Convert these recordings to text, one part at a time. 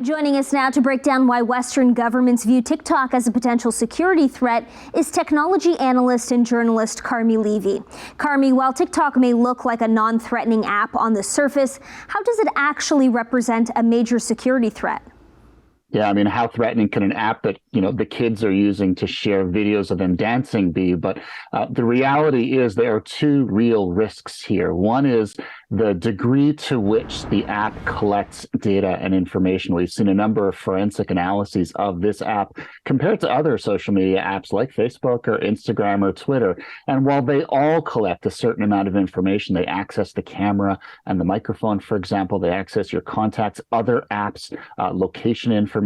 Joining us now to break down why Western governments view TikTok as a potential security threat is technology analyst and journalist Carmi Levy. Carmi, while TikTok may look like a non-threatening app on the surface, how does it actually represent a major security threat? Yeah, I mean, how threatening can an app that, the kids are using to share videos of them dancing be? But the reality is there are two real risks here. One is the degree to which the app collects data and information. We've seen a number of forensic analyses of this app compared to other social media apps like Facebook or Instagram or Twitter. And while they all collect a certain amount of information, they access the camera and the microphone, for example, they access your contacts, other apps, location information.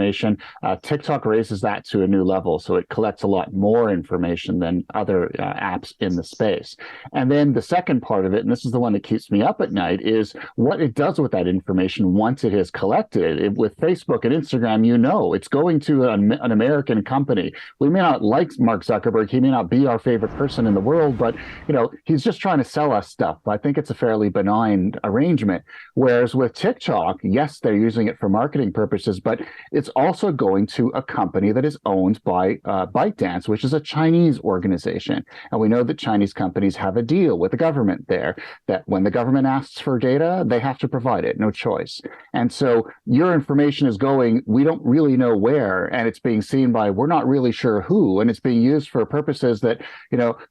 TikTok raises that to a new level. So it collects a lot more information than other apps in the space. And then the second part of it, and this is the one that keeps me up at night, is what it does with that information once it has collected it. With Facebook and Instagram, it's going to an American company. We may not like Mark Zuckerberg. He may not be our favorite person in the world, but he's just trying to sell us stuff. I think it's a fairly benign arrangement. Whereas with TikTok, yes, they're using it for marketing purposes, but it's also going to a company that is owned by ByteDance, which is a Chinese organization. And we know that Chinese companies have a deal with the government there, that when the government asks for data, they have to provide it, no choice. And so your information is going, we don't really know where, and it's being seen by, we're not really sure who, and it's being used for purposes that,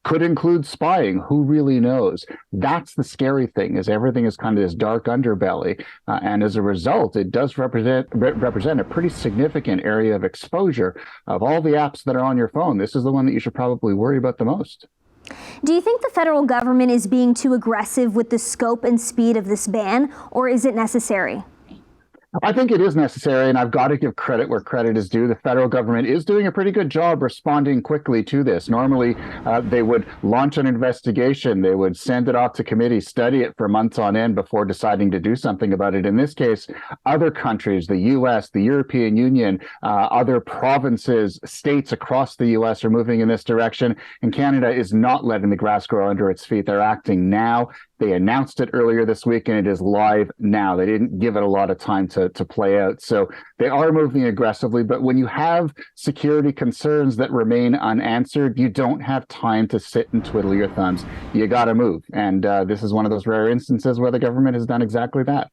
could include spying. Who really knows? That's the scary thing, is everything is kind of this dark underbelly. And as a result, it does represent a pretty significant area of exposure. Of all the apps that are on your phone, this is the one that you should probably worry about the most. Do you think the federal government is being too aggressive with the scope and speed of this ban, or is it necessary? I think it is necessary, and I've got to give credit where credit is due. The federal government is doing a pretty good job responding quickly to this. Normally, they would launch an investigation. They would send it off to committee, study it for months on end before deciding to do something about it. In this case, other countries, the U.S., the European Union, other provinces, states across the U.S. are moving in this direction, and Canada is not letting the grass grow under its feet. They're acting now. They announced it earlier this week, and it is live now. They didn't give it a lot of time to play out. So they are moving aggressively. But when you have security concerns that remain unanswered, you don't have time to sit and twiddle your thumbs. You got to move. And this is one of those rare instances where the government has done exactly that.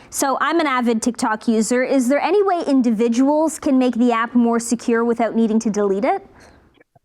So I'm an avid TikTok user. Is there any way individuals can make the app more secure without needing to delete it?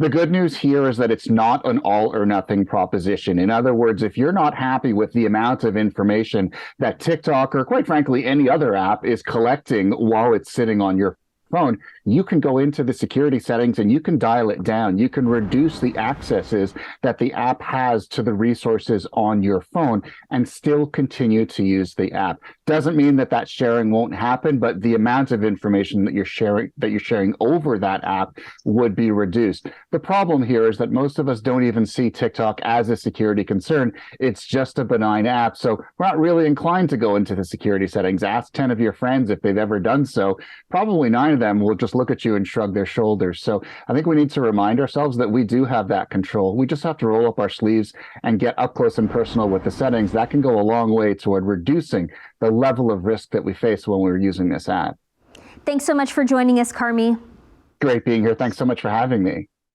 The good news here is that it's not an all or nothing proposition. In other words, if you're not happy with the amount of information that TikTok, or quite frankly, any other app is collecting while it's sitting on your phone, you can go into the security settings and you can dial it down. You can reduce the accesses that the app has to the resources on your phone and still continue to use the app. Doesn't mean that sharing won't happen, but the amount of information that you're sharing over that app would be reduced. The problem here is that most of us don't even see TikTok as a security concern. It's just a benign app. So we're not really inclined to go into the security settings. Ask 10 of your friends if they've ever done so. Probably 9 of them will just look at you and shrug their shoulders. So I think we need to remind ourselves that we do have that control. We just have to roll up our sleeves and get up close and personal with the settings. That can go a long way toward reducing the level of risk that we face when we're using this app. Thanks so much for joining us, Carmi. Great being here. Thanks so much for having me.